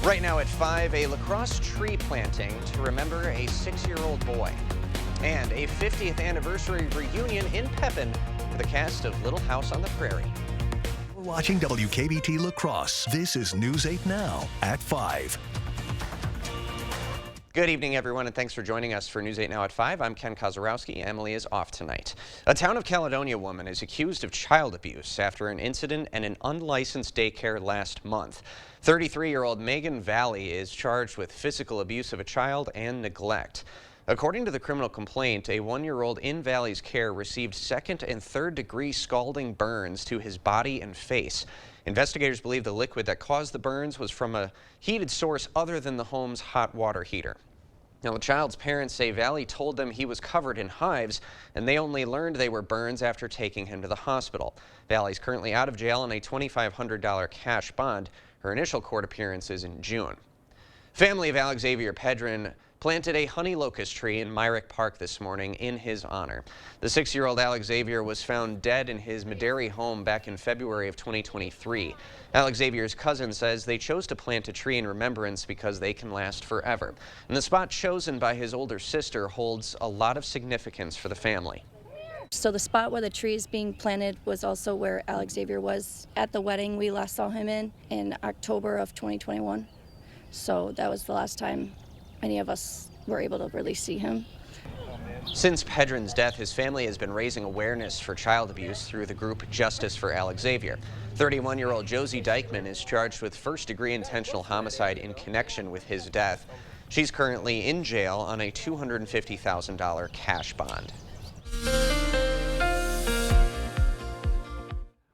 Right now at 5, a lacrosse tree planting to remember a 6-year-old boy. And a 50th anniversary reunion in Pepin for the cast of Little House on the Prairie. We're watching WKBT Lacrosse. This is News 8 Now at 5. Good evening, everyone, and thanks for joining us for News 8 Now at 5. I'm Ken Kozarowski. Emily is off tonight. A Town of Caledonia woman is accused of child abuse after an incident in an unlicensed daycare last month. 33-year-old Megan Valley is charged with physical abuse of a child and neglect. According to the criminal complaint, a 1-year-old in Valley's care received second and third-degree scalding burns to his body and face. Investigators believe the liquid that caused the burns was from a heated source other than the home's hot water heater. Now, the child's parents say Valley told them he was covered in hives, and they only learned they were burns after taking him to the hospital. Valley's currently out of jail on a $2,500 cash bond. Her initial court appearance is in June. Family of Alex Xavier Pedrin planted a honey locust tree in Myrick Park this morning in his honor. The 6-year-old Alex Xavier was found dead in his Maderi home back in February of 2023. Alex Xavier's cousin says they chose to plant a tree in remembrance because they can last forever. And the spot chosen by his older sister holds a lot of significance for the family. So the spot where the tree is being planted was also where Alex Xavier was at the wedding we last saw him in October of 2021. So that was the last time any of us were able to really see him. Since Pedrin's death, his family has been raising awareness for child abuse through the group Justice for Alex Xavier. 31-year-old Josie Dykeman is charged with first-degree intentional homicide in connection with his death. She's currently in jail on a $250,000 cash bond.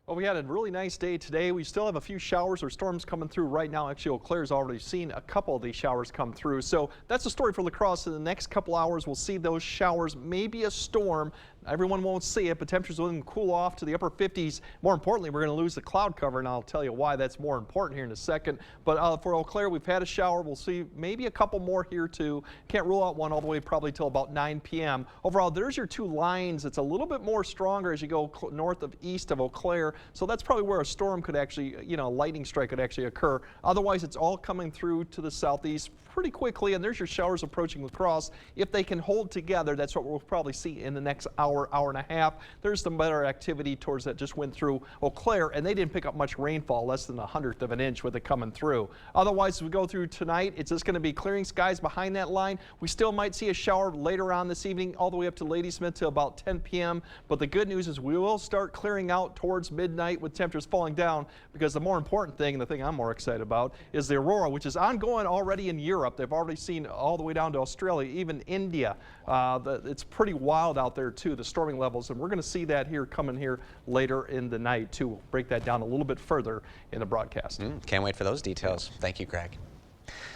Well, we had a really nice day today. We still have a few showers or storms coming through right now. Actually, Eau Claire's already seen a couple of these showers come through. So that's the story for La Crosse. In the next couple hours, we'll see those showers, maybe a storm. Everyone won't see it, but temperatures will cool off to the upper 50s. More importantly, we're going to lose the cloud cover, and I'll tell you why that's more important here in a second. But for Eau Claire, we've had a shower. We'll see maybe a couple more here, too. Can't rule out one all the way probably till about 9 p.m. Overall, there's your two lines. It's a little bit more stronger as you go north of east of Eau Claire. So that's probably where a storm could actually, a lightning strike could actually occur. Otherwise, it's all coming through to the southeast pretty quickly, and there's your showers approaching La Crosse. If they can hold together, that's what we'll probably see in the next hour, hour and a half. There's some better activity towards that just went through Eau Claire, and they didn't pick up much rainfall, less than 1/100 of an inch with it coming through. Otherwise, as we go through tonight, it's just going to be clearing skies behind that line. We still might see a shower later on this evening, all the way up to Ladysmith to about 10 p.m. But the good news is we will start clearing out towards midnight with temperatures falling down, because the more important thing, and the thing I'm more excited about, is the aurora, which is ongoing already in Europe. They've already seen all the way down to Australia, even India. It's pretty wild out there too, the storming levels, and we're going to see that here coming here later in the night too. We'll break that down a little bit further in the broadcast. Can't wait for those details. Thank you, Greg.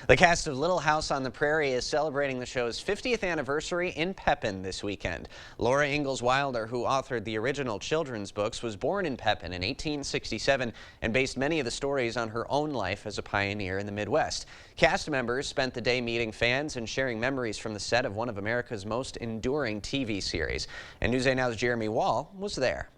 The cast of Little House on the Prairie is celebrating the show's 50th anniversary in Pepin this weekend. Laura Ingalls Wilder, who authored the original children's books, was born in Pepin in 1867 and based many of the stories on her own life as a pioneer in the Midwest. Cast members spent the day meeting fans and sharing memories from the set of one of America's most enduring TV series. And News 8 Now's Jeremy Wall was there.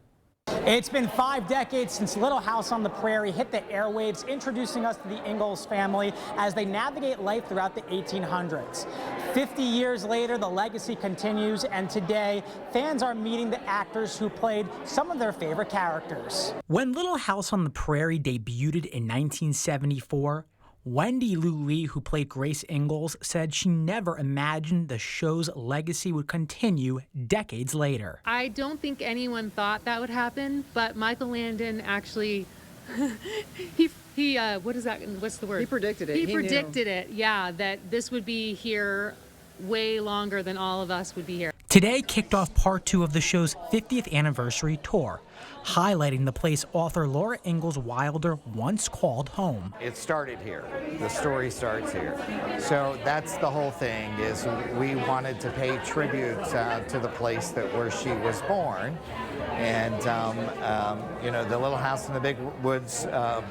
It's been 5 decades since Little House on the Prairie hit the airwaves, introducing us to the Ingalls family as they navigate life throughout the 1800s. 50 years later, the legacy continues, and today, fans are meeting the actors who played some of their favorite characters. When Little House on the Prairie debuted in 1974, Wendy Lou Lee, who played Grace Ingalls, said she never imagined the show's legacy would continue decades later. I don't think anyone thought that would happen, but Michael Landon actually, what's the word? He predicted it. He predicted it, yeah, that this would be here way longer than all of us would be here. Today kicked off part 2 of the show's 50th anniversary tour, highlighting the place author Laura Ingalls Wilder once called home. It started here. The story starts here. So that's the whole thing, is we wanted to pay tribute to the place where she was born. And, the Little House in the Big Woods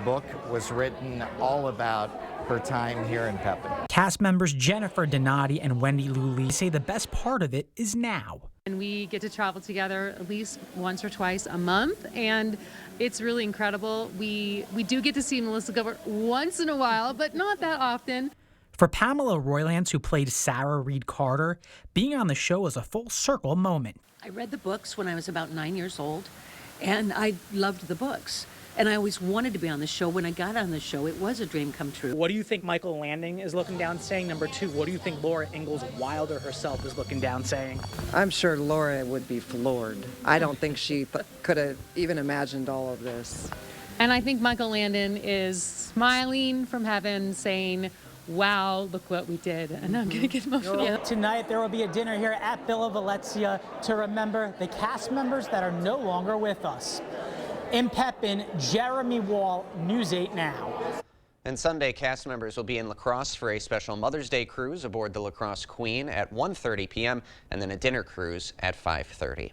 book was written all about her time here in Pepin. Cast members Jennifer Donati and Wendy Luley say the best part of it is now. And we get to travel together at least once or twice a month, and it's really incredible. We do get to see Melissa Gilbert once in a while, but not that often. For Pamela Roylance, who played Sarah Reed Carter, being on the show was a full circle moment. I read the books when I was about 9 years old, and I loved the books. And I always wanted to be on the show. When I got on the show, it was a dream come true. What do you think Michael Landing is looking down saying? Number two, what do you think Laura Ingalls Wilder herself is looking down saying? I'm sure Laura would be floored. I don't think she could have even imagined all of this. And I think Michael Landon is smiling from heaven saying, wow, look what we did. And I'm going to get emotional. Tonight, there will be a dinner here at Villa Venezia to remember the cast members that are no longer with us. In Pepin, Jeremy Wall, News 8 Now. And Sunday, cast members will be in La Crosse for a special Mother's Day cruise aboard the La Crosse Queen at 1:30 p.m. and then a dinner cruise at 5:30.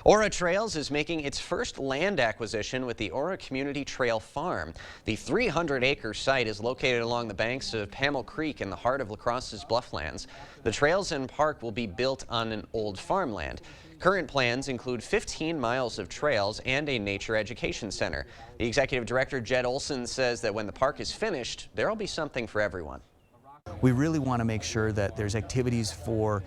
Aura Trails is making its first land acquisition with the Aura Community Trail Farm. The 300-acre site is located along the banks of Pamel Creek in the heart of La Crosse's Blufflands. The trails and park will be built on an old farmland. Current plans include 15 miles of trails and a nature education center. The executive director, Jed Olson, says that when the park is finished, there will be something for everyone. We really want to make sure that there's activities for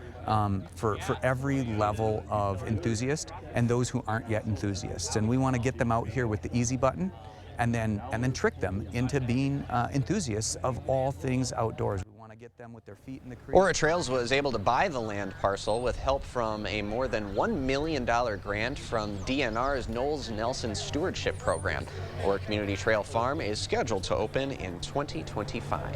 every level of enthusiast and those who aren't yet enthusiasts. And we want to get them out here with the easy button and then trick them into being enthusiasts of all things outdoors. We want to get them with their feet in the creek. Aura Trails was able to buy the land parcel with help from a more than $1 million grant from DNR's Knowles Nelson Stewardship Program. Aura Community Trail Farm is scheduled to open in 2025.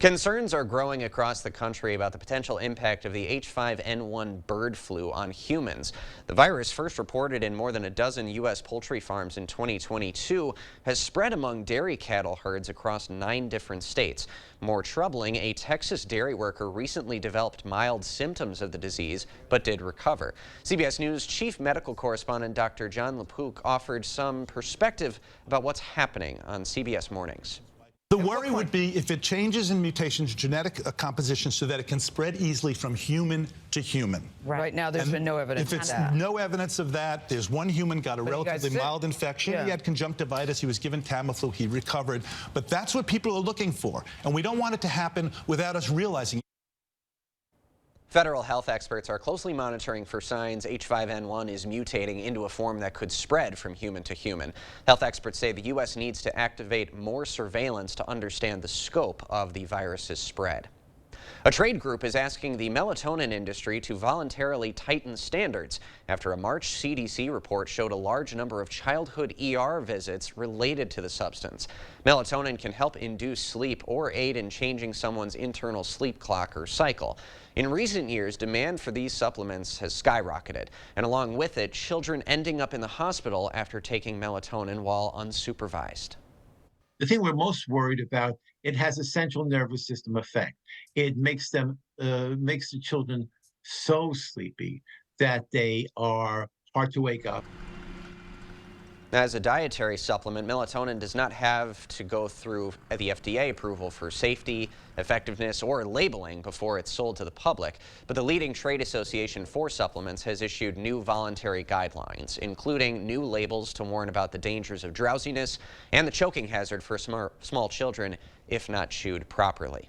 Concerns are growing across the country about the potential impact of the H5N1 bird flu on humans. The virus, first reported in more than a dozen U.S. poultry farms in 2022, has spread among dairy cattle herds across 9 different states. More troubling, a Texas dairy worker recently developed mild symptoms of the disease, but did recover. CBS News chief medical correspondent Dr. John LaPook offered some perspective about what's happening on CBS Mornings. The worry would be if it changes in mutations, genetic composition, so that it can spread easily from human to human. Right now, there's been no evidence of that. of that. No evidence of that. There's one human got a relatively mild infection. Yeah. He had conjunctivitis. He was given Tamiflu. He recovered. But that's what people are looking for. And we don't want it to happen without us realizing it. Federal health experts are closely monitoring for signs H5N1 is mutating into a form that could spread from human to human. Health experts say the U.S. needs to activate more surveillance to understand the scope of the virus's spread. A trade group is asking the melatonin industry to voluntarily tighten standards after a March CDC report showed a large number of childhood ER visits related to the substance. Melatonin can help induce sleep or aid in changing someone's internal sleep clock or cycle. In recent years, demand for these supplements has skyrocketed, and along with it, children ending up in the hospital after taking melatonin while unsupervised. The thing we're most worried about, it has a central nervous system effect. It makes them, makes the children so sleepy that they are hard to wake up. As a dietary supplement, melatonin does not have to go through the FDA approval for safety, effectiveness, or labeling before it's sold to the public. But the leading trade association for supplements has issued new voluntary guidelines, including new labels to warn about the dangers of drowsiness and the choking hazard for small children if not chewed properly.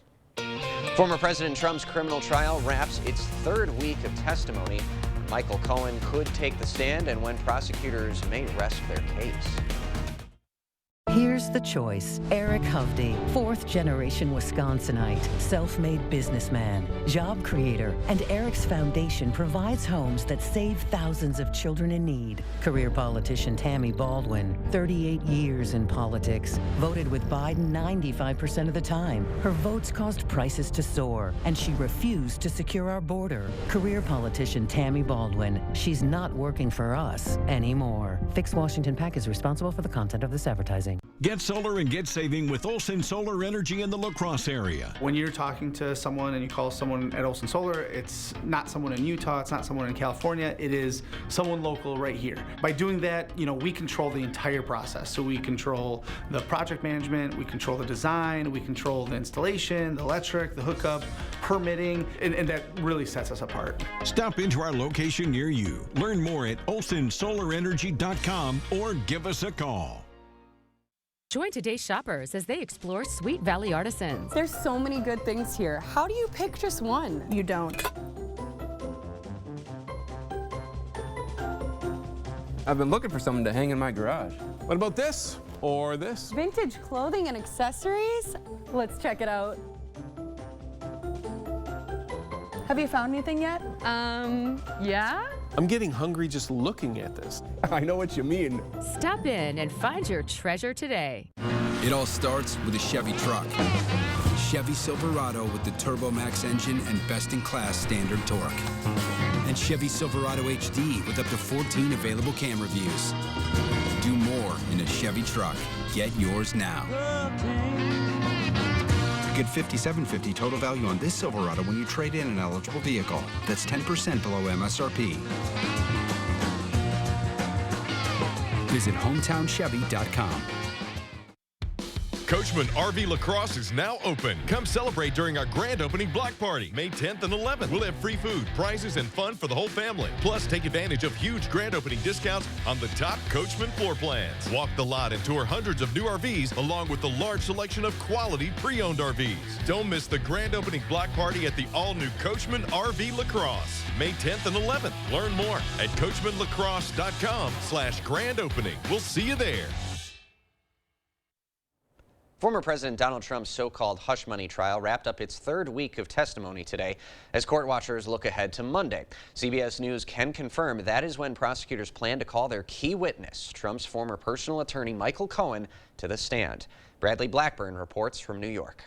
Former President Trump's criminal trial wraps its 3rd week of testimony. Michael Cohen could take the stand, and when prosecutors may rest their case. Here's the choice. Eric Hovde, 4th-generation Wisconsinite, self-made businessman, job creator, and Eric's foundation provides homes that save thousands of children in need. Career politician Tammy Baldwin, 38 years in politics, voted with Biden 95% of the time. Her votes caused prices to soar, and she refused to secure our border. Career politician Tammy Baldwin, she's not working for us anymore. Fix Washington PAC is responsible for the content of this advertising. Get solar and get saving with Olson Solar Energy in the La Crosse area. When you're talking to someone and you call someone at Olson Solar, it's not someone in Utah, it's not someone in California, it is someone local right here. By doing that, we control the entire process. So we control the project management, we control the design, we control the installation, the electric, the hookup, permitting, and that really sets us apart. Stop into our location near you. Learn more at olsonsolarenergy.com or give us a call. Join today's shoppers as they explore Sweet Valley Artisans. There's so many good things here. How do you pick just one? You don't. I've been looking for something to hang in my garage. What about this? Or this? Vintage clothing and accessories? Let's check it out. Have you found anything yet? Yeah? I'm getting hungry just looking at this. I know what you mean. Stop in and find your treasure today. It all starts with a Chevy truck. Chevy Silverado with the TurboMax engine and best-in-class standard torque. And Chevy Silverado HD with up to 14 available camera views. Do more in a Chevy truck. Get yours now. Get $5,750 total value on this Silverado when you trade in an eligible vehicle. That's 10% below MSRP. Visit HometownChevy.com. Coachman RV La Crosse is now open. Come celebrate during our grand opening block party, May 10th and 11th. We'll have free food, prizes, and fun for the whole family. Plus, take advantage of huge grand opening discounts on the top Coachman floor plans. Walk the lot and tour hundreds of new RVs, along with the large selection of quality pre-owned RVs. Don't miss the grand opening block party at the all-new Coachman RV La Crosse, May 10th and 11th. Learn more at CoachmanLaCrosse.com/grand opening. We'll see you there. Former President Donald Trump's so-called hush money trial wrapped up its third week of testimony today as court watchers look ahead to Monday. CBS News can confirm that is when prosecutors plan to call their key witness, Trump's former personal attorney Michael Cohen, to the stand. Bradley Blackburn reports from New York.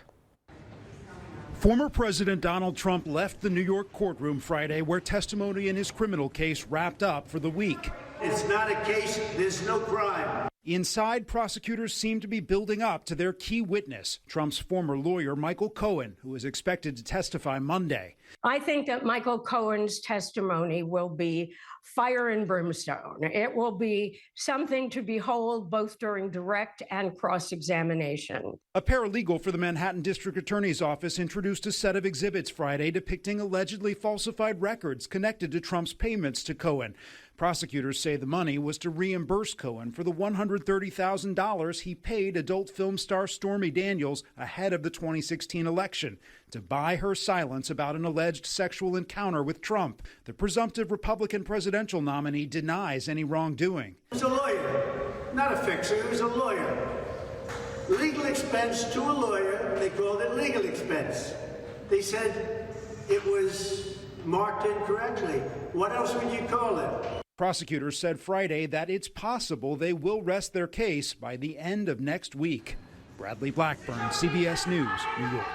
Former President Donald Trump left the New York courtroom Friday where testimony in his criminal case wrapped up for the week. It's not a case, there's no crime. Inside, prosecutors seem to be building up to their key witness, Trump's former lawyer, Michael Cohen, who is expected to testify Monday. I think that Michael Cohen's testimony will be fire and brimstone. It will be something to behold both during direct and cross-examination. A paralegal for the Manhattan District Attorney's Office introduced a set of exhibits Friday depicting allegedly falsified records connected to Trump's payments to Cohen. Prosecutors say the money was to reimburse Cohen for the $130,000 he paid adult film star Stormy Daniels ahead of the 2016 election to buy her silence about an alleged sexual encounter with Trump. The presumptive Republican presidential nominee denies any wrongdoing. He was a lawyer, not a fixer, he was a lawyer. Legal expense to a lawyer, they called it legal expense. They said it was marked incorrectly. What else would you call it? Prosecutors said Friday that it's possible they will rest their case by the end of next week. Bradley Blackburn, CBS News, New York.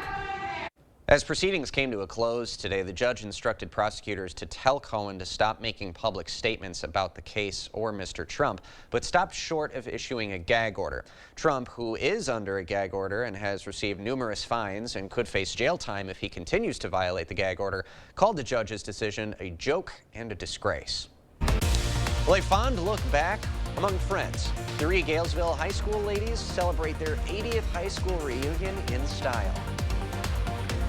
As proceedings came to a close today, the judge instructed prosecutors to tell Cohen to stop making public statements about the case or Mr. Trump, but stopped short of issuing a gag order. Trump, who is under a gag order and has received numerous fines and could face jail time if he continues to violate the gag order, called the judge's decision a joke and a disgrace. Well, a fond look back among friends. 3 Galesville High School ladies celebrate their 80th high school reunion in style.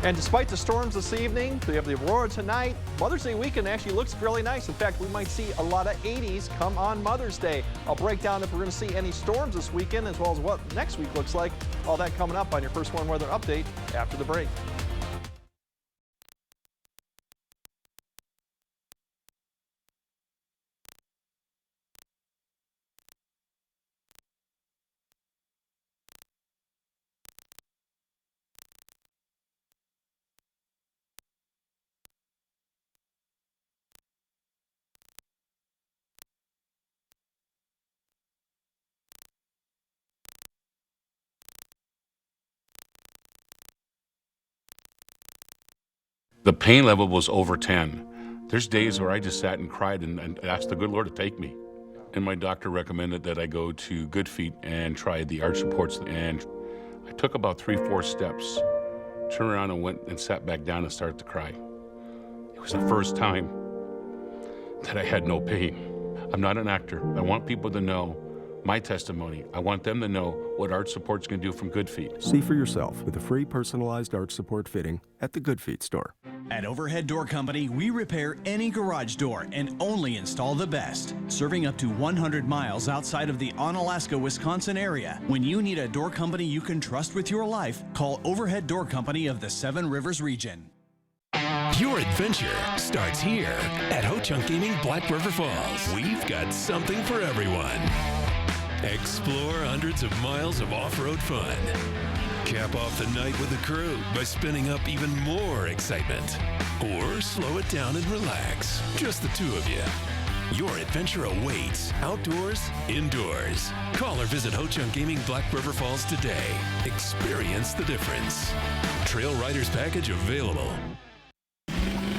And despite the storms this evening, we have the Aurora tonight. Mother's Day weekend actually looks fairly nice. In fact, we might see a lot of 80s come on Mother's Day. I'll break down if we're going to see any storms this weekend, as well as what next week looks like. All that coming up on your First One Weather Update after the break. The pain level was over 10. There's days where I just sat and cried and asked the good Lord to take me. and my doctor recommended that I go to Good Feet and try the arch supports. And I took about 3-4 steps, turned around and went and sat back down and started to cry. It was the first time that I had no pain. I'm not an actor. I want people to know my testimony. I want them to know what arch support's going to do from Good Feet. See for yourself with a free personalized arch support fitting at the Good Feet store. At Overhead Door Company, we repair any garage door and only install the best. Serving up to 100 miles outside of the Onalaska, Wisconsin area. When you need a door company you can trust with your life, call Overhead Door Company of the Seven Rivers region. Your adventure starts here at Ho-Chunk Gaming Black River Falls. We've got something for everyone. Explore hundreds of miles of off-road fun. Cap off the night with the crew by spinning up even more excitement. Or slow it down and relax. Just the two of you. Your adventure awaits, outdoors, indoors. Call or visit Ho-Chunk Gaming Black River Falls today. Experience the difference. Trail Riders Package available.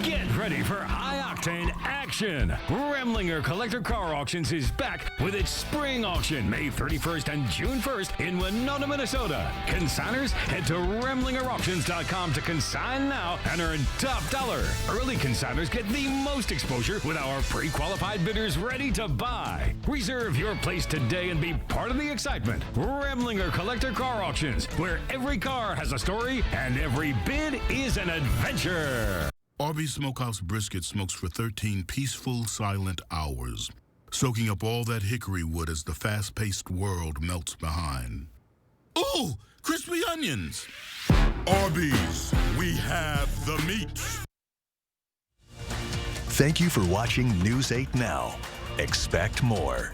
Get ready for high-octane action. Remlinger Collector Car Auctions is back with its spring auction May 31st and June 1st in Winona, Minnesota. Consigners, head to RemlingerAuctions.com to consign now and earn top dollar. Early consigners get the most exposure with our pre-qualified bidders ready to buy. Reserve your place today and be part of the excitement. Remlinger Collector Car Auctions, where every car has a story and every bid is an adventure. Arby's Smokehouse Brisket smokes for 13 peaceful, silent hours, soaking up all that hickory wood as the fast-paced world melts behind. Ooh, crispy onions! Arby's, we have the meat. Thank you for watching News 8 Now. Expect more.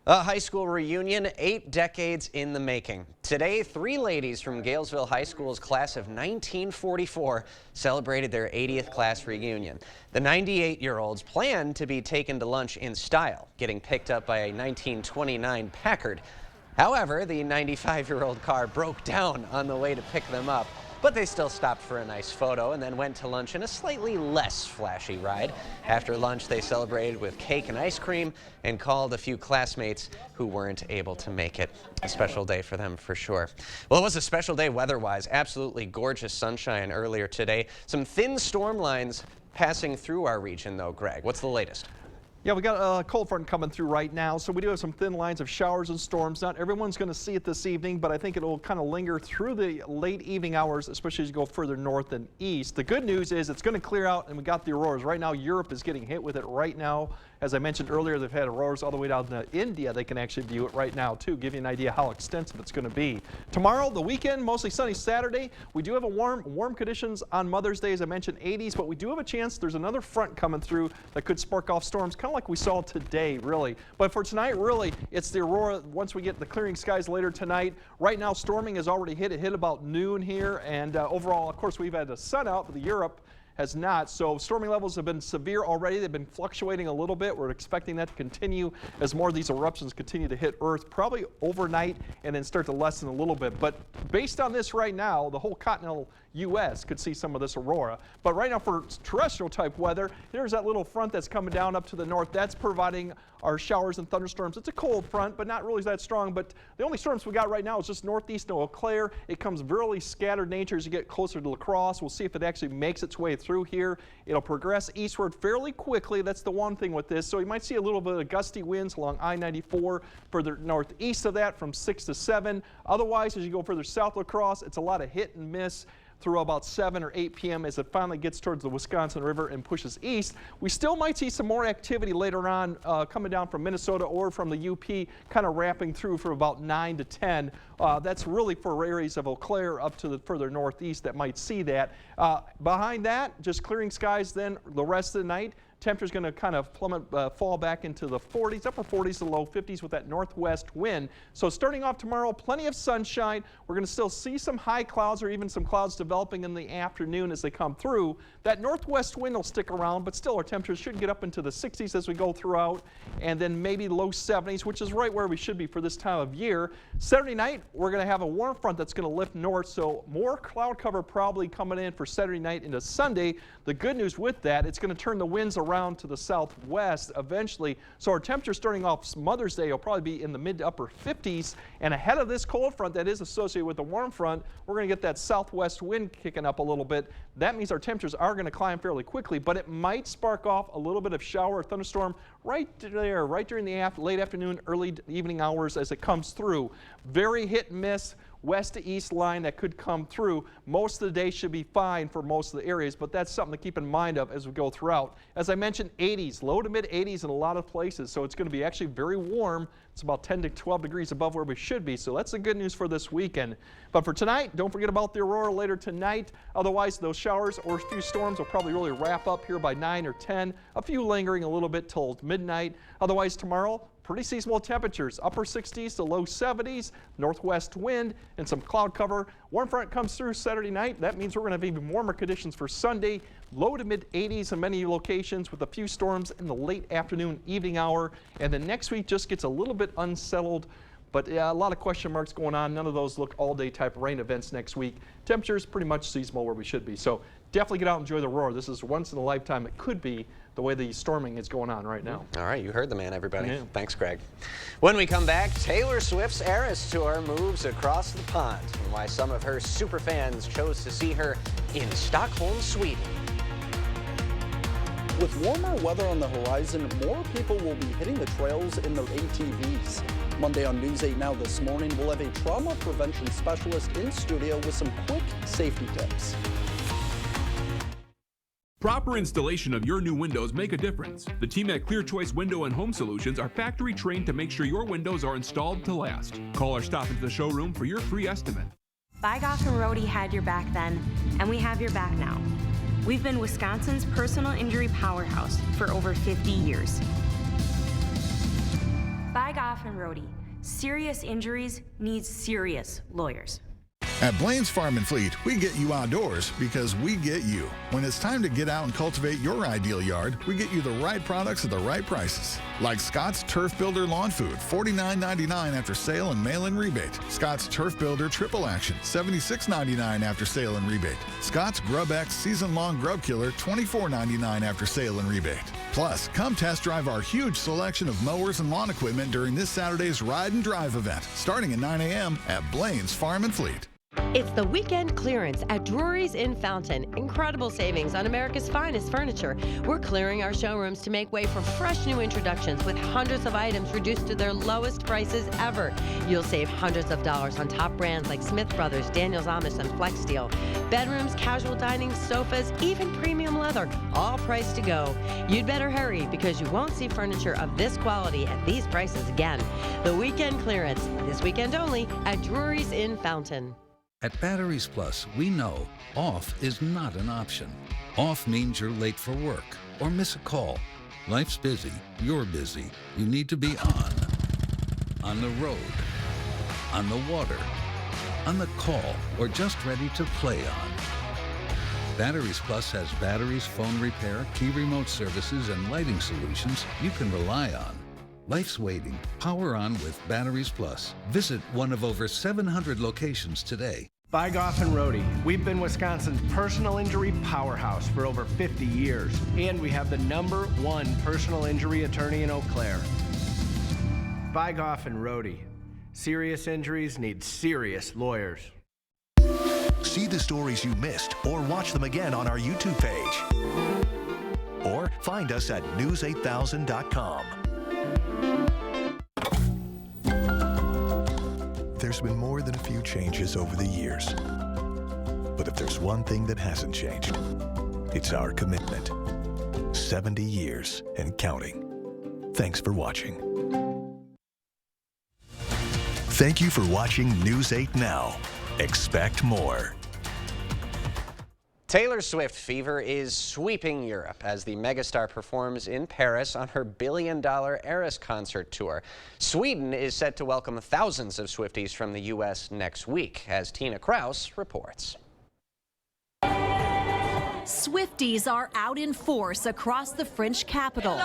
A high school reunion 8 decades in the making. Today, 3 ladies from Galesville High School's class of 1944 celebrated their 80th class reunion. The 98-year-olds planned to be taken to lunch in style, getting picked up by a 1929 Packard. However, the 95-year-old car broke down on the way to pick them up, but they still stopped for a nice photo and then went to lunch in a slightly less flashy ride. After lunch, they celebrated with cake and ice cream and called a few classmates who weren't able to make it. A special day for them for sure. Well, it was a special day weather-wise. Absolutely gorgeous sunshine earlier today. Some thin storm lines passing through our region though, Greg. What's the latest? Yeah, we got a cold front coming through right now, so we do have some thin lines of showers and storms. Not everyone's going to see it this evening, but I think it'll kind of linger through the late evening hours, especially as you go further north and east. The good news is it's going to clear out, and we got the auroras. Right now, Europe is getting hit with it right now. As I mentioned earlier, they've had auroras all the way down to India. They can actually view it right now, too, give you an idea how extensive it's going to be. Tomorrow, the weekend, mostly sunny Saturday. We do have a warm conditions on Mother's Day, as I mentioned, 80s, but we do have a chance. There's another front coming through that could spark off storms, kind of like we saw today, really. But for tonight, really, it's the aurora once we get the clearing skies later tonight. Right now, storming has already hit. It hit about noon here, and overall, of course, we've had the sun out, but Europe has not. So storming levels have been severe already. They've been fluctuating a little bit. We're expecting that to continue as more of these eruptions continue to hit Earth, probably overnight and then start to lessen a little bit. But based on this right now, the whole continental U.S. could see some of this aurora. But right now for terrestrial type weather, there's that little front that's coming down up to the north. That's providing our showers and thunderstorms. It's a cold front, but not really that strong. But the only storms we got right now is just northeast of Eau Claire. It comes really scattered nature as you get closer to La Crosse. We'll see if it actually makes its way through here. It'll progress eastward fairly quickly. That's the one thing with this. So you might see a little bit of gusty winds along I-94 further northeast of that from 6 to 7. Otherwise, as you go further south La Crosse, it's a lot of hit and miss through about 7 or 8 p.m. as it finally gets towards the Wisconsin River and pushes east. We still might see some more activity later on coming down from Minnesota or from the UP, kind of wrapping through for about 9 to 10. That's really for areas of Eau Claire up to the further northeast that might see that. Behind that, just clearing skies then the rest of the night. Temperature's going to kind of plummet, fall back into the 40s, upper 40s to low 50s with that northwest wind. So starting off tomorrow, plenty of sunshine. We're going to still see some high clouds or even some clouds developing in the afternoon as they come through. That northwest wind will stick around, but still our temperatures should get up into the 60s as we go throughout, and then maybe low 70s, which is right where we should be for this time of year. Saturday night, we're going to have a warm front that's going to lift north, so more cloud cover probably coming in for Saturday night into Sunday. The good news with that, it's going to turn the winds around around to the southwest eventually. So our temperature starting off Mother's Day will probably be in the mid to upper 50s. And ahead of this cold front that is associated with the warm front, we're going to get that southwest wind kicking up a little bit. That means our temperatures are going to climb fairly quickly, but it might spark off a little bit of shower or thunderstorm right there, right during the late afternoon, early evening hours as it comes through. Very hit and miss. West to east line that could come through. Most of the day should be fine for most of the areas, but that's something to keep in mind of as we go throughout. As I mentioned, 80s, low to mid 80s in a lot of places, so it's going to be actually very warm. It's about 10 to 12 degrees above where we should be, so that's the good news for this weekend. But for tonight, don't forget about the aurora later tonight. Otherwise, those showers or a few storms will probably really wrap up here by 9 or 10. A few lingering a little bit till midnight. Otherwise, tomorrow, pretty seasonable temperatures, upper 60s to low 70s, northwest wind, and some cloud cover. Warm front comes through Saturday night. That means we're going to have even warmer conditions for Sunday. Low to mid 80s in many locations with a few storms in the late afternoon, evening hour. And then next week just gets a little bit unsettled. But a lot of question marks going on. None of those look all-day type rain events next week. Temperatures pretty much seasonal where we should be. So definitely get out and enjoy the aurora. This is once in a lifetime. It could be the way the storming is going on right now. All right, you heard the man, everybody. Yeah. Thanks, Greg. When we come back, Taylor Swift's Eras Tour moves across the pond, and why some of her super fans chose to see her in Stockholm, Sweden. With warmer weather on the horizon, more people will be hitting the trails in their ATVs. Monday on News 8 Now this morning, we'll have a trauma prevention specialist in studio with some quick safety tips. Proper installation of your new windows make a difference. The team at Clear Choice Window and Home Solutions are factory trained to make sure your windows are installed to last. Call or stop into the showroom for your free estimate. Bygoff and Rohde had your back then, and we have your back now. We've been Wisconsin's personal injury powerhouse for over 50 years. Bygoff and Rohde. Serious injuries need serious lawyers. At Blaine's Farm and Fleet, we get you outdoors because we get you. When it's time to get out and cultivate your ideal yard, we get you the right products at the right prices. Like Scott's Turf Builder Lawn Food, $49.99 after sale and mail-in rebate. Scott's Turf Builder Triple Action, $76.99 after sale and rebate. Scott's Grub X Season-Long Grub Killer, $24.99 after sale and rebate. Plus, come test drive our huge selection of mowers and lawn equipment during this Saturday's Ride and Drive event, starting at 9 a.m. at Blaine's Farm and Fleet. It's the weekend clearance at Drury's in Fountain. Incredible savings on America's finest furniture. We're clearing our showrooms to make way for fresh new introductions with hundreds of items reduced to their lowest prices ever. You'll save hundreds of dollars on top brands like Smith Brothers, Daniels Amish, and Flex Steel. Bedrooms, casual dining, sofas, even premium leather, all priced to go. You'd better hurry because you won't see furniture of this quality at these prices again. The weekend clearance, this weekend only at Drury's in Fountain. At Batteries Plus, we know off is not an option. Off means you're late for work or miss a call. Life's busy, you're busy. You need to be on the road, on the water, on the call, or just ready to play on. Batteries Plus has batteries, phone repair, key remote services, and lighting solutions you can rely on. Life's waiting. Power on with Batteries Plus. Visit one of over 700 locations today. Bygoff and Rohde. We've been Wisconsin's personal injury powerhouse for over 50 years, and we have the #1 personal injury attorney in Eau Claire. Bygoff and Rohde. Serious injuries need serious lawyers. See the stories you missed or watch them again on our YouTube page. Or find us at news8000.com. There's been more than a few changes over the years. But if there's one thing that hasn't changed, it's our commitment. 70 years and counting. Thanks for watching. Thank you for watching News 8 Now. Expect more. Taylor Swift fever is sweeping Europe as the megastar performs in Paris on her billion-dollar Eras concert tour. Sweden is set to welcome thousands of Swifties from the U.S. next week, as Tina Kraus reports. Swifties are out in force across the French capital.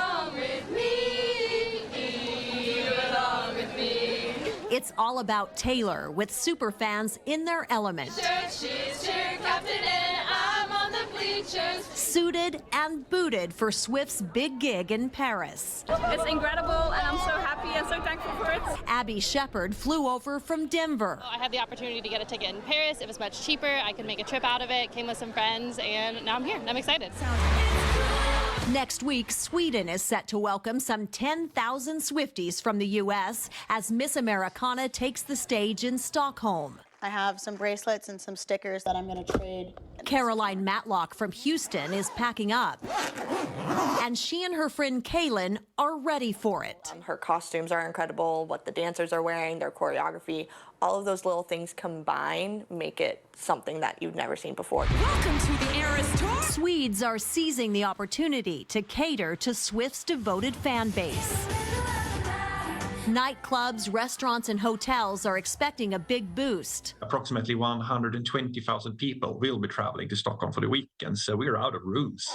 It's all about Taylor, with superfans in their element. Cheer, cheer, cheer, Captain, and I'm on the the bleachers. Suited and booted for Swift's big gig in Paris. It's incredible, and I'm so happy and so thankful for it. Abby Shepard flew over from Denver. I had the opportunity to get a ticket in Paris. It was much cheaper. I could make a trip out of it, came with some friends, and now I'm here. I'm excited. Next week, Sweden is set to welcome some 10,000 Swifties from the U.S. as Miss Americana takes the stage in Stockholm. I have some bracelets and some stickers that I'm going to trade. Caroline Matlock from Houston is packing up, and she and her friend Kaylin are ready for it. Her costumes are incredible, what the dancers are wearing, their choreography, all of those little things combined make it something that you've never seen before. Welcome to the Eras Tour. Swedes are seizing the opportunity to cater to Swift's devoted fan base. Nightclubs, restaurants, and hotels are expecting a big boost. Approximately 120,000 people will be traveling to Stockholm for the weekend, so we're out of rooms.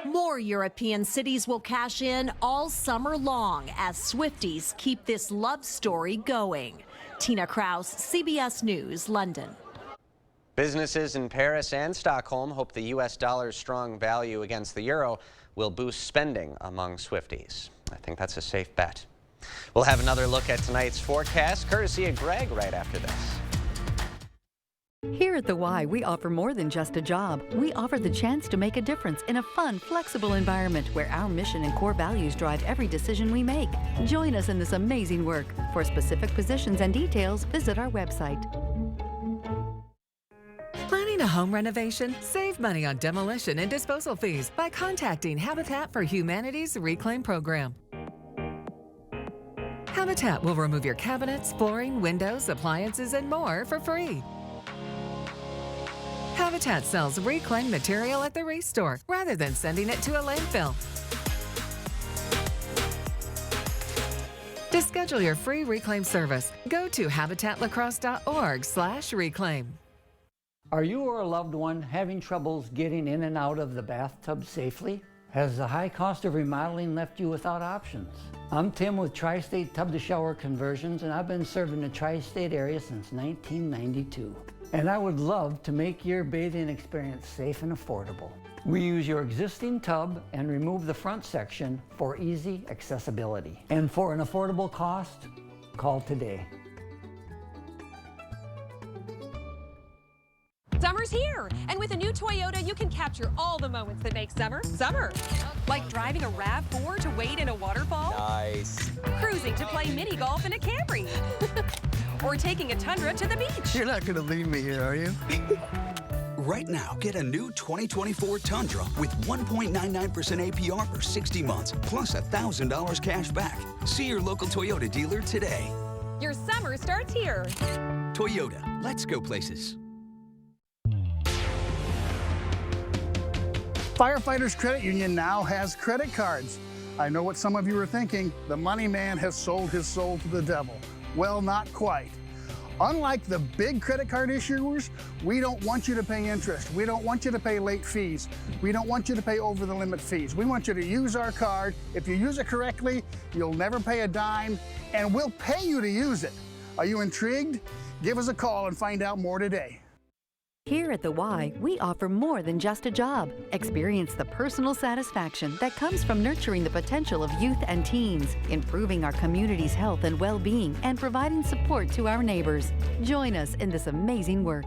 More European cities will cash in all summer long as Swifties keep this love story going. Tina Kraus, CBS News, London. Businesses in Paris and Stockholm hope the U.S. dollar's strong value against the euro will boost spending among Swifties. I think that's a safe bet. We'll have another look at tonight's forecast, courtesy of Greg, right after this. Here at The Y, we offer more than just a job. We offer the chance to make a difference in a fun, flexible environment where our mission and core values drive every decision we make. Join us in this amazing work. For specific positions and details, visit our website. Planning a home renovation? Save money on demolition and disposal fees by contacting Habitat for Humanity's Reclaim Program. Habitat will remove your cabinets, flooring, windows, appliances, and more for free. Habitat sells reclaimed material at the ReStore rather than sending it to a landfill. To schedule your free reclaim service, go to habitatlacrosse.org/reclaim. Are you or a loved one having troubles getting in and out of the bathtub safely? Has the high cost of remodeling left you without options? I'm Tim with Tri-State Tub to Shower Conversions, and I've been serving the Tri-State area since 1992. And I would love to make your bathing experience safe and affordable. We use your existing tub and remove the front section for easy accessibility. And for an affordable cost, call today. Summer's here, and with a new Toyota, you can capture all the moments that make summer, summer. Like driving a RAV4 to wade in a waterfall. Nice. Cruising to play mini golf in a Camry. Or taking a Tundra to the beach. You're not gonna leave me here, are you? Right now, get a new 2024 Tundra with 1.99% APR for 60 months, plus $1,000 cash back. See your local Toyota dealer today. Your summer starts here. Toyota, let's go places. Firefighters Credit Union now has credit cards. I know what some of you are thinking. The money man has sold his soul to the devil. Well, not quite. Unlike the big credit card issuers, we don't want you to pay interest. We don't want you to pay late fees. We don't want you to pay over the limit fees. We want you to use our card. If you use it correctly, you'll never pay a dime, and we'll pay you to use it. Are you intrigued? Give us a call and find out more today. Here at The Y, we offer more than just a job. Experience the personal satisfaction that comes from nurturing the potential of youth and teens, improving our community's health and well-being, and providing support to our neighbors. Join us in this amazing work.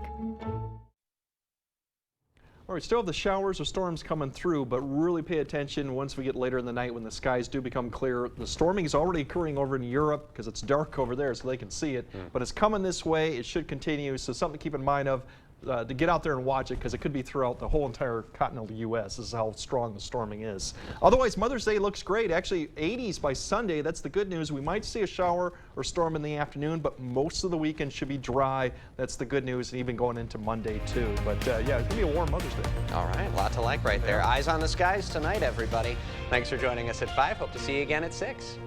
All right, still have the showers or storms coming through, but really pay attention once we get later in the night when the skies do become clear. The storming is already occurring over in Europe because it's dark over there so they can see it, but it's coming this way. It should continue, so something to keep in mind of. To get out there and watch it because it could be throughout the whole entire continental U.S. This is how strong the storming is. Otherwise, Mother's Day looks great. Actually, 80s by Sunday. That's the good news. We might see a shower or storm in the afternoon, but most of the weekend should be dry. That's the good news, and even going into Monday, too. But, yeah, it's going to be a warm Mother's Day. All right, a lot to like right there. Eyes on the skies tonight, everybody. Thanks for joining us at 5. Hope to see you again at 6.